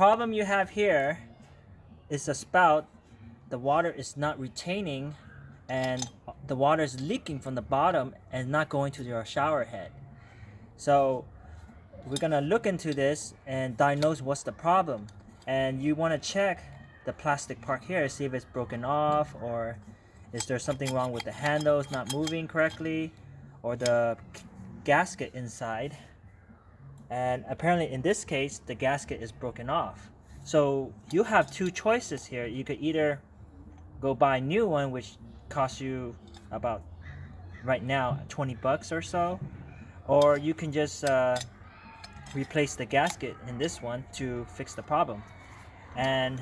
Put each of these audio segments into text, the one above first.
problem you have here is the spout. The water is not retaining and the water is leaking from the bottom and not going to your shower head. So we're gonna look into this and diagnose what's the problem. And you want to check the plastic part here, see if it's broken off, or is there something wrong with the handles not moving correctly, or the gasket inside. And apparently in this case the gasket is broken off. So you have two choices here. You could either go buy a new one, which costs you about right now 20 bucks or so, or you can just replace the gasket in this one to fix the problem. And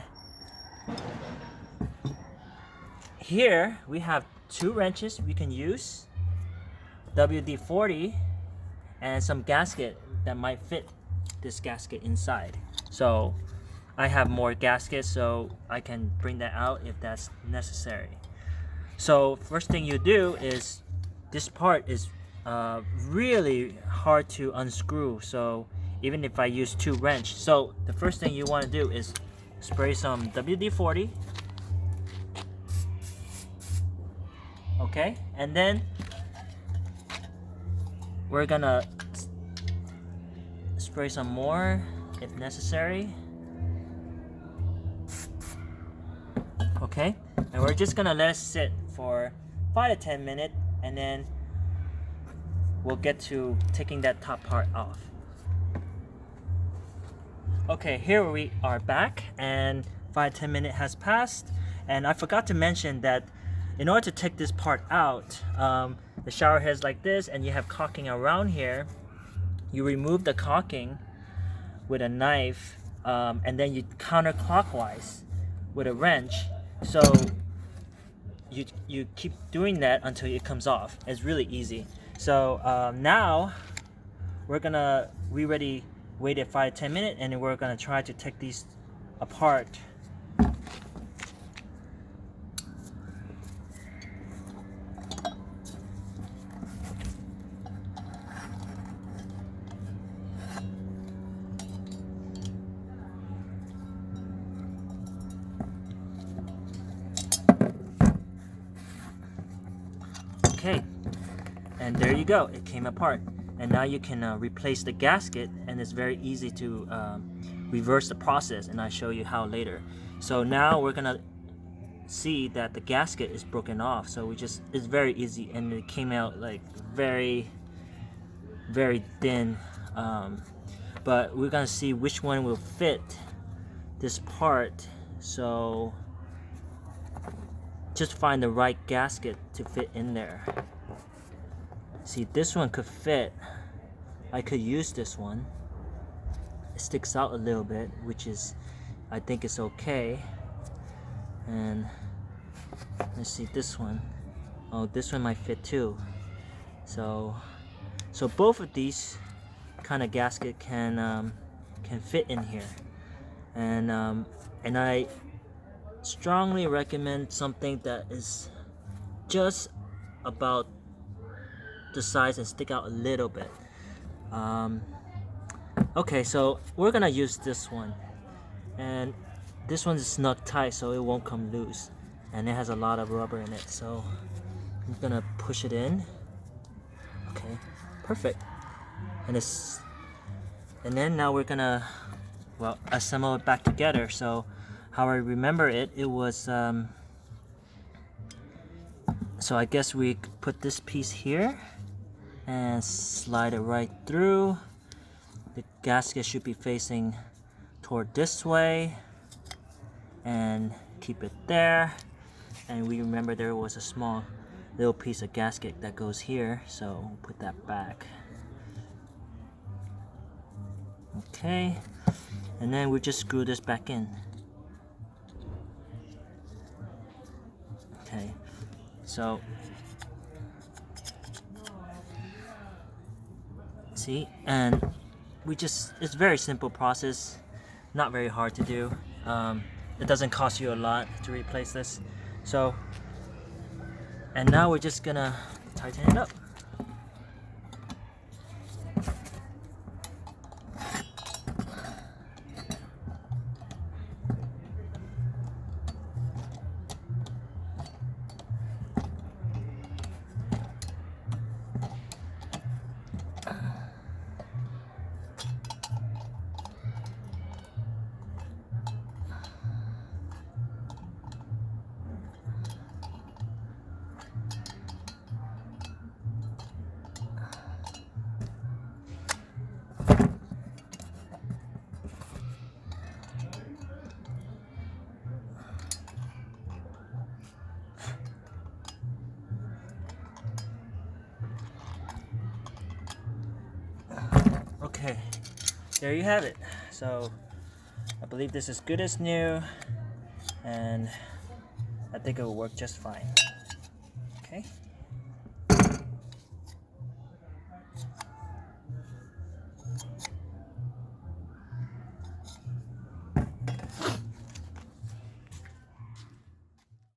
here we have two wrenches we can use, WD-40, and some gasket that might fit this gasket inside. So I have more gaskets, so I can bring that out if that's necessary. So first thing you do is, this part is really hard to unscrew, so even if I use two wrenches. So the first thing you want to do is spray some WD-40. Okay, and then we're gonna spray some more if necessary. Okay, and we're just gonna let it sit for 5 to 10 minutes, and then we'll get to taking that top part off. Okay, here we are back, and 5 to 10 minutes has passed, and I forgot to mention that in order to take this part out, the shower head is like this, and you have caulking around here. You remove the caulking with a knife, and then you counterclockwise with a wrench. So you keep doing that until it comes off. It's really easy. So now we already waited 5 to 10 minutes, and we're gonna try to take these apart. Okay, and there you go, it came apart. And now you can replace the gasket, and it's very easy to reverse the process, and I'll show you how later. So now we're gonna see that the gasket is broken off, so it's very easy, and it came out like very thin, but we're gonna see which one will fit this part. So just find the right gasket to fit in there. See, this one could fit. I could use this one. It sticks out a little bit, which is, I think it's okay. And let's see this one. Oh, this one might fit too. So both of these kind of gasket can fit in here. And I strongly recommend something that is just about the size and stick out a little bit. Okay, so we're gonna use this one, and this one is snug tight, so it won't come loose, and it has a lot of rubber in it. So I'm gonna push it in. Okay, perfect. And then now we're gonna assemble it back together. So how I remember it, it was so I guess we put this piece here and slide it right through. The gasket should be facing toward this way, and keep it there. And we remember there was a small little piece of gasket that goes here, so we'll put that back. Okay, and then we just screw this back in. Okay, so see, and it's very simple process, not very hard to do. It doesn't cost you a lot to replace this. So, and now we're just gonna tighten it up. there you have it. So I believe this is good as new, and I think it will work just fine. Okay.